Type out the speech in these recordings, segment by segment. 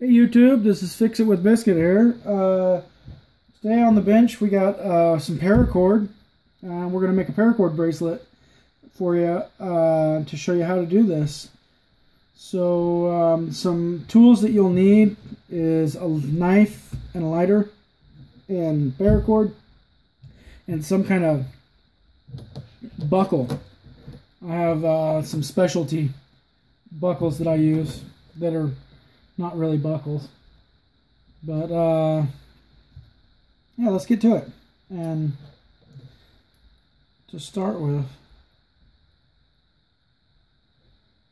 Hey YouTube, this is Fix It with Biscuit here. Today on the bench we got some paracord. We're going to make a paracord bracelet for you to show you how to do this. So some tools that you'll need is a knife and a lighter and paracord and some kind of buckle. I have some specialty buckles that I use that are not really buckles, but yeah, let's get to it. And to start with,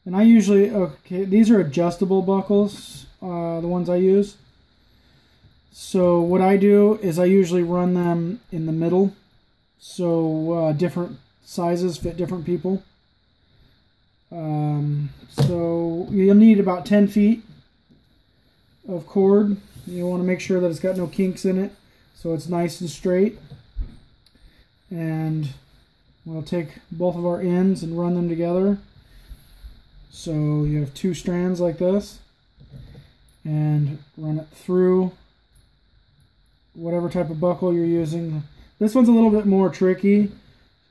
and I usually, these are adjustable buckles, the ones I use. So what I do is I usually run them in the middle, so different sizes fit different people. So you'll need about 10 feet of cord. You want to make sure that it's got no kinks in it, so it's nice and straight. And we'll take both of our ends and run them together. So you have two strands like this, and run it through whatever type of buckle you're using. This one's a little bit more tricky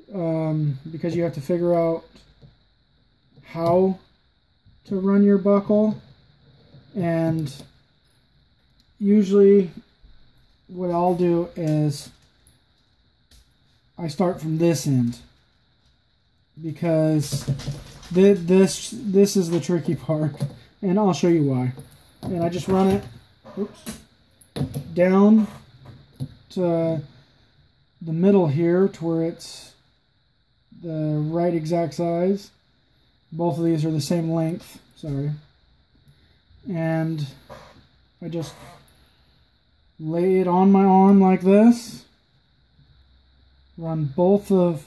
because you have to figure out how to run your buckle. And usually what I'll do is I start from this end, because this is the tricky part, and I'll show you why. And I just run it down to the middle here to where it's the right exact size. Both of these are the same length, sorry. And I just lay it on my arm like this. Run both of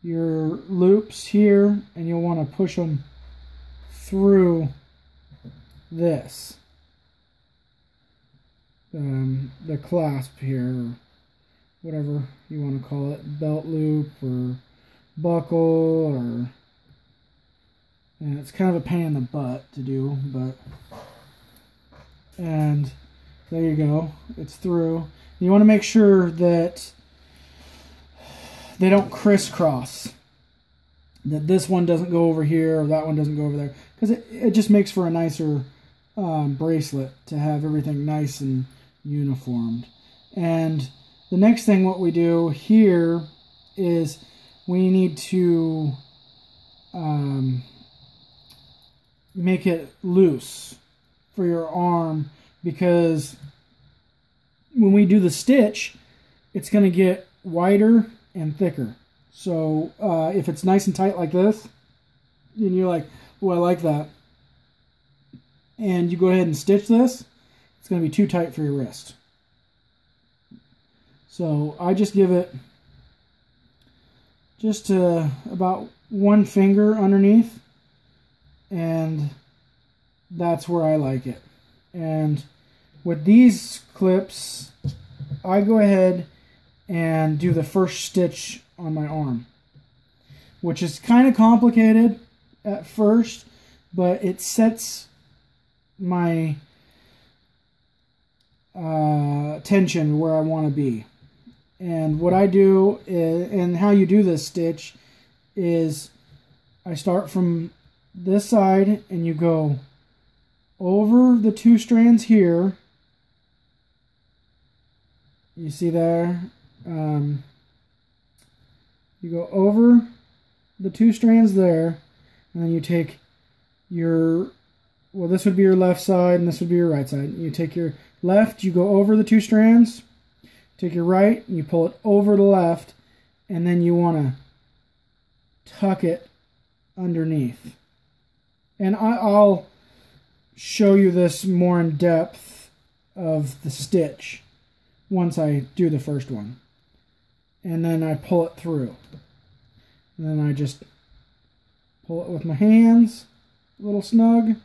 your loops here, and you'll want to push them through this. The clasp here, or whatever you want to call it, belt loop or buckle, or, and it's kind of a pain in the butt to do, but, and there you go, it's through. You want to make sure that they don't crisscross, that this one doesn't go over here or that one doesn't go over there, because it just makes for a nicer bracelet to have everything nice and uniformed. And the next thing what we do here is we need to make it loose for your arm, because when we do the stitch, it's going to get wider and thicker. So if it's nice and tight like this, and you're like, oh, I like that, and you go ahead and stitch this, it's going to be too tight for your wrist. So I just give it just about one finger underneath, and that's where I like it. And with these clips, I go ahead and do the first stitch on my arm, which is kind of complicated at first, but it sets my tension where I want to be. And what I do is, and how you do this stitch is, I start from this side and you go over the two strands here. You see there? You go over the two strands there, and then you take your, well, this would be your left side and this would be your right side. You take your left, you go over the two strands, take your right, and you pull it over the left, and then you want to tuck it underneath. And I'll show you this more in depth of the stitch once I do the first one. And then I pull it through. And then I just pull it with my hands, a little snug,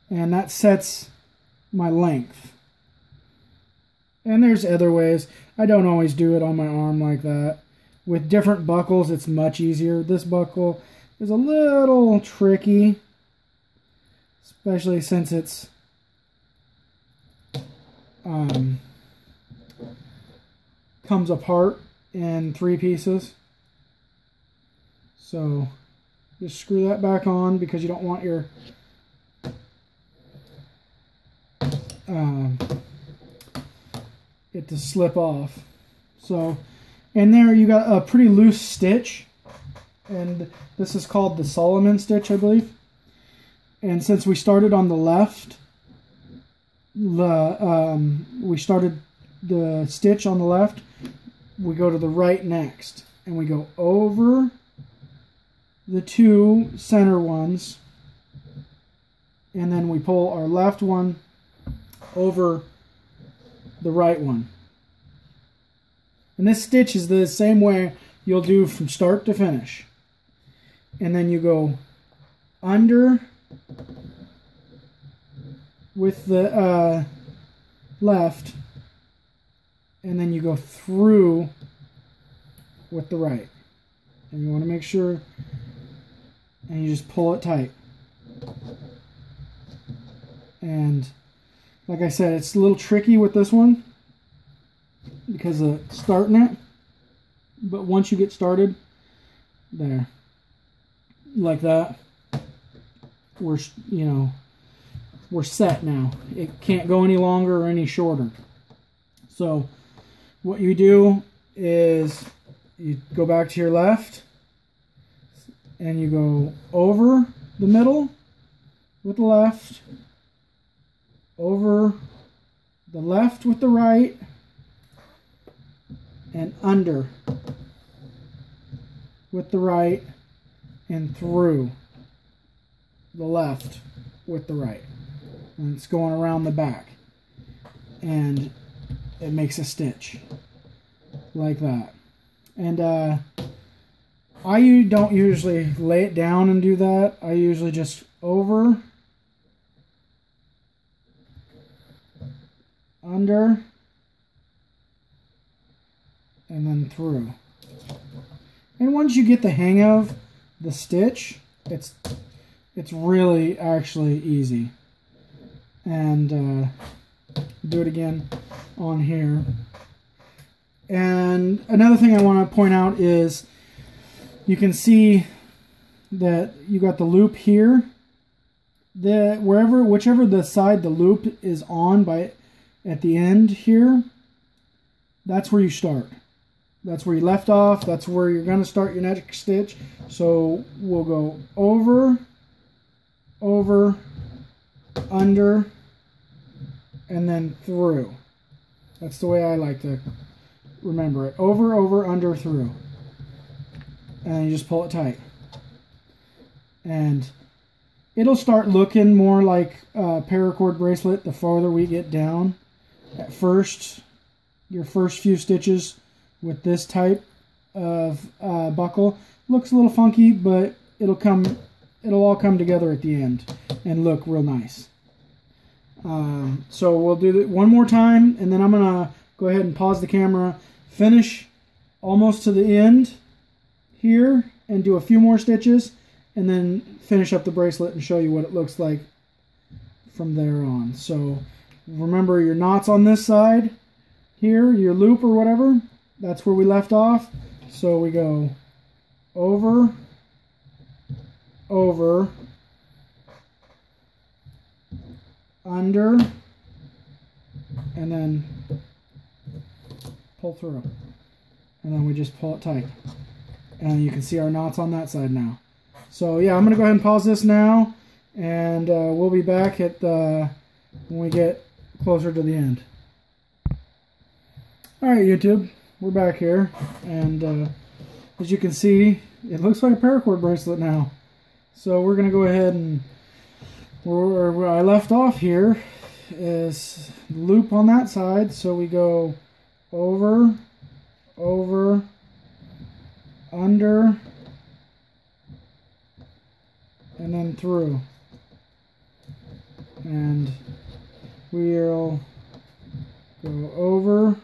and that sets my length. And there's other ways. I don't always do it on my arm like that. With different buckles, it's much easier. This buckle is a little tricky, especially since it's comes apart in 3 pieces. So just screw that back on because you don't want your it to slip off. So, and there you got a pretty loose stitch, and this is called the Solomon stitch, I believe. And since we started on the left, we started the stitch on the left, we go to the right next, and we go over the 2 center ones, and then we pull our left one over the right one. And this stitch is the same way you'll do from start to finish. And then you go under with the left, and then you go through with the right. And you want to make sure, and you just pull it tight. And like I said, it's a little tricky with this one because of starting it. But once you get started, there, like that, we're set now. It can't go any longer or any shorter. So what you do is you go back to your left and you go over the middle with the left, over the left with the right, and under with the right, and through the left with the right. And it's going around the back, and it makes a stitch like that. And I don't usually lay it down and do that. I usually just over, under, and then through. And once you get the hang of the stitch, it's really actually easy. And do it again on here. And another thing I want to point out is you can see that you got the loop here. Whichever the side the loop is on at the end here, that's where you start. That's where you left off. That's where you're going to start your next stitch. So we'll go over, over, under, and then through. That's the way I like to remember it. Over, over, under, through. And then you just pull it tight. And it'll start looking more like a paracord bracelet the farther we get down. At first, your first few stitches with this type of buckle looks a little funky, but it'll all come together at the end and look real nice. So we'll do it one more time, and then I'm gonna go ahead and pause the camera, finish almost to the end here, and do a few more stitches, and then finish up the bracelet and show you what it looks like from there on. So remember your knots on this side here, your loop or whatever, that's where we left off. So we go over, over, under, and then pull through. And then we just pull it tight. And you can see our knots on that side now. So yeah, I'm going to go ahead and pause this now, and we'll be back at when we get closer to the end. Alright YouTube, we're back here, and as you can see, it looks like a paracord bracelet now. So we're going to go ahead and where I left off here is loop on that side, so we go over, over, under, and then through. And we'll go over,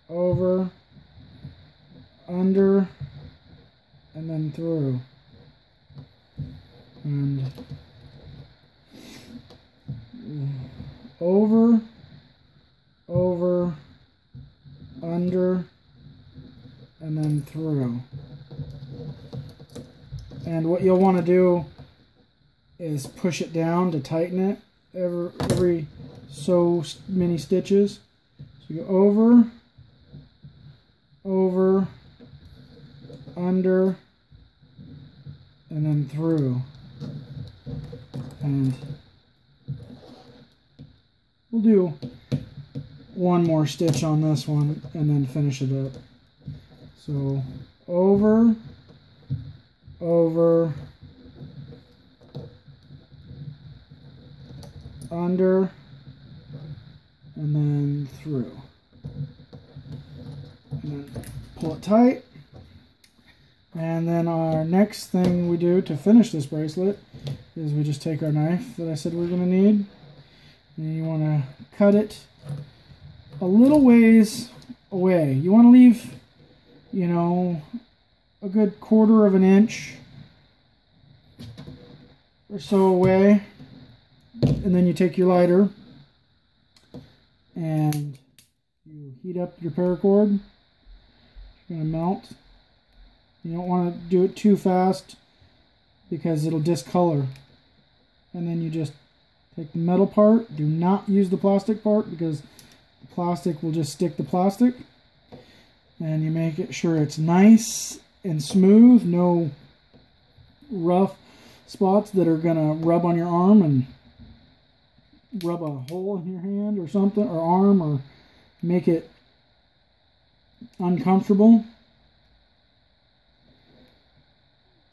over, under, and then through. And over, what you'll want to do is push it down to tighten it every so many stitches. So you go over, over, under, and then through. And we'll do one more stitch on this one and then finish it up. So over, over, under, and then through. And then pull it tight. And then our next thing we do to finish this bracelet is we just take our knife that I said we're going to need. And you want to cut it a little ways away. You want to leave, you know, a good 1/4 of an inch or so away. And then you take your lighter and you heat up your paracord. It's going to melt. You don't want to do it too fast because it'll discolor. And then you just take the metal part. Do not use the plastic part because the plastic will just stick to plastic. And you make it sure it's nice and smooth. No rough spots that are going to rub on your arm and rub a hole in your hand or something, or arm, or make it uncomfortable.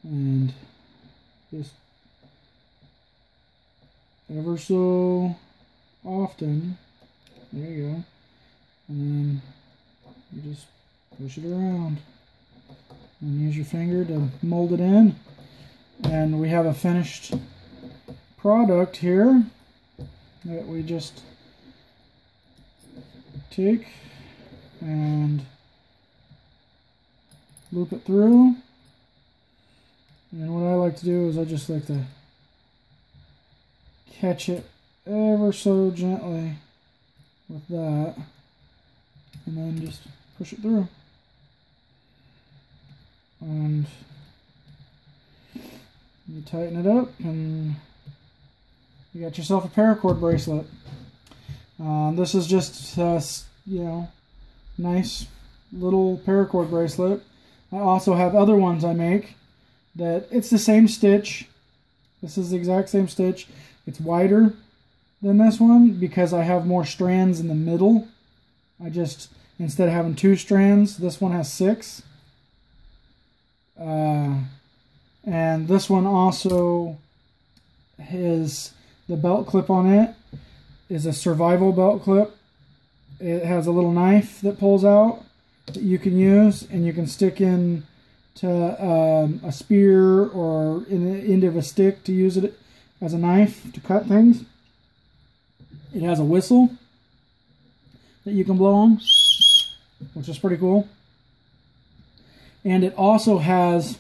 And just ever so often, there you go, and then you just push it around and use your finger to mold it in. And we have a finished product here that we just take and loop it through. And what I like to do is I just like to catch it ever so gently with that, and then just push it through. And you tighten it up, and you got yourself a paracord bracelet. This is just, you know, nice little paracord bracelet. I also have other ones I make that it's the same stitch. This is the exact same stitch. It's wider than this one because I have more strands in the middle. I just, instead of having 2 strands, this one has 6. And this one also has the belt clip on it is a survival belt clip. It has a little knife that pulls out that you can use, and you can stick in to a spear or in the end of a stick to use it as a knife to cut things. It has a whistle that you can blow on, which is pretty cool. And it also has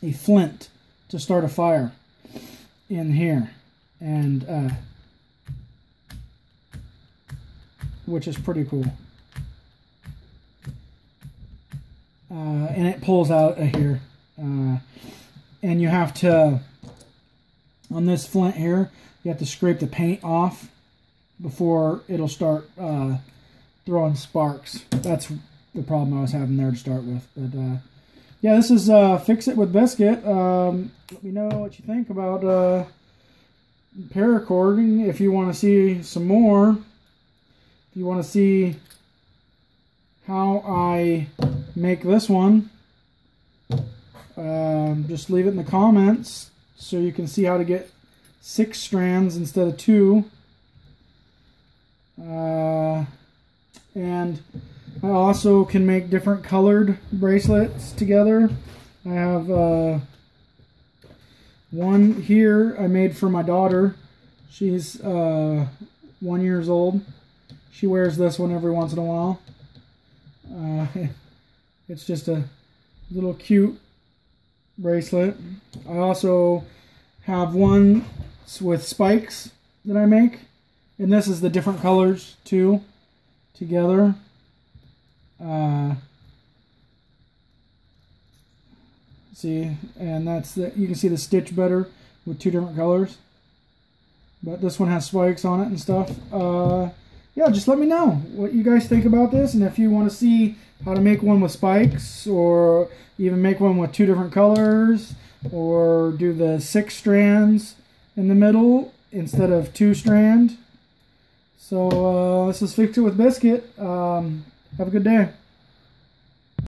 a flint to start a fire in here, and which is pretty cool. And it pulls out of here. And you have to, on this flint here, you have to scrape the paint off before it'll start throwing sparks. That's the problem I was having there to start with. But yeah, this is Fix It with Biscuit. Let me know what you think about paracording. If you want to see some more, if you want to see how I make this one, just leave it in the comments so you can see how to get 6 strands instead of 2. And I also can make different colored bracelets together. I have one here I made for my daughter. She's 1 year old. She wears this one every once in a while. It's just a little cute bracelet. I also have one with spikes that I make, and this is the different colors too together. See, and that's you can see the stitch better with two different colors. But this one has spikes on it and stuff. Yeah, just let me know what you guys think about this, and if you want to see how to make one with spikes, or even make one with two different colors, or do the 6 strands in the middle instead of 2 strand. So this is Fix It with Biscuit. Have a good day.